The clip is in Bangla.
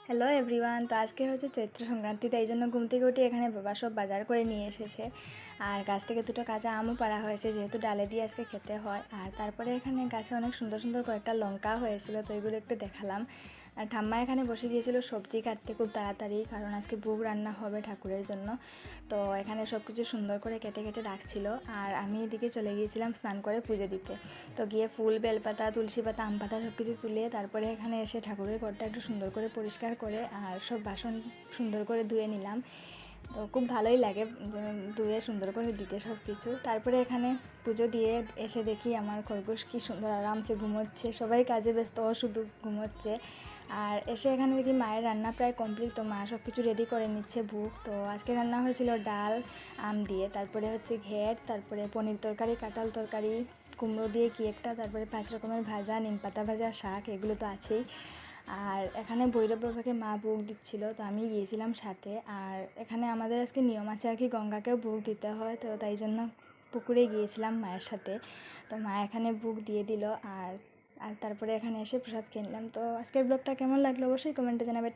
Hello everyone. তো আজকে হচ্ছে চৈত্র সংক্রান্তি, তাই জন্য ঘুম থেকে উঠে এখানে বাবা সব বাজার করে নিয়ে এসেছে। আর গাছ থেকে দুটো কাঁচা আমও পাড়া হয়েছে, যেহেতু ডালে দিয়ে আজকে খেতে হয়। আর তারপরে এখানে গাছে অনেক সুন্দর সুন্দর কয়েকটা লঙ্কা হয়েছিল, তো এগুলো একটু দেখালাম। আর ঠাম্মা এখানে বসে গিয়েছিল সবজি কাটতে খুব তাড়াতাড়ি, কারণ আজকে ভোগ রান্না হবে ঠাকুরের জন্য। তো এখানে সব কিছু সুন্দর করে কেটে কেটে রাখছিল। আর আমি এদিকে চলে গিয়েছিলাম স্নান করে পুজো দিতে। তো গিয়ে ফুল, বেলপাতা, তুলসী পাতা, আম পাতা সব কিছু তুলে তারপরে এখানে এসে ঠাকুরের ঘরটা একটু সুন্দর করে পরিষ্কার করে আর সব বাসন সুন্দর করে ধুয়ে নিলাম। তো খুব ভালোই লাগে ধুয়ে সুন্দর করে দিতে সব কিছু। তারপরে এখানে পুজো দিয়ে এসে দেখি আমার খরগোশ কী সুন্দর আরামসে ঘুমোচ্ছে, সবাই কাজে ব্যস্ত, ও শুধু ঘুমোচ্ছে। আর এসে এখানে দেখি মায়ের রান্না প্রায় কমপ্লিট, তো মা সব কিছু রেডি করে নিচ্ছে ভোগ। তো আজকে রান্না হয়েছিল ডাল আম দিয়ে, তারপরে হচ্ছে ঘেট, তারপরে পনির তরকারি, কাঁঠাল তরকারি, কুমড়ো দিয়ে কি একটা, তারপরে 5 রকমের ভাজা, নিম পাতা ভাজা, শাক, এগুলো তো আছেই। আর এখানে ভৈরব বাবাকে মা ভোগ দিচ্ছিল, তো আমি গিয়েছিলাম সাথে। আর এখানে আমাদের আজকে নিয়ম আছে আর কি, গঙ্গাকেও ভোগ দিতে হয়, তো তাই জন্য পুকুরে গিয়েছিলাম মায়ের সাথে। তো মা এখানে ভোগ দিয়ে দিল। আর আর তারপরে এখানে এসে প্রসাদ কিনলাম। তো আজকের ব্লগটা কেমন লাগলো অবশ্যই কমেন্টে জানাবে।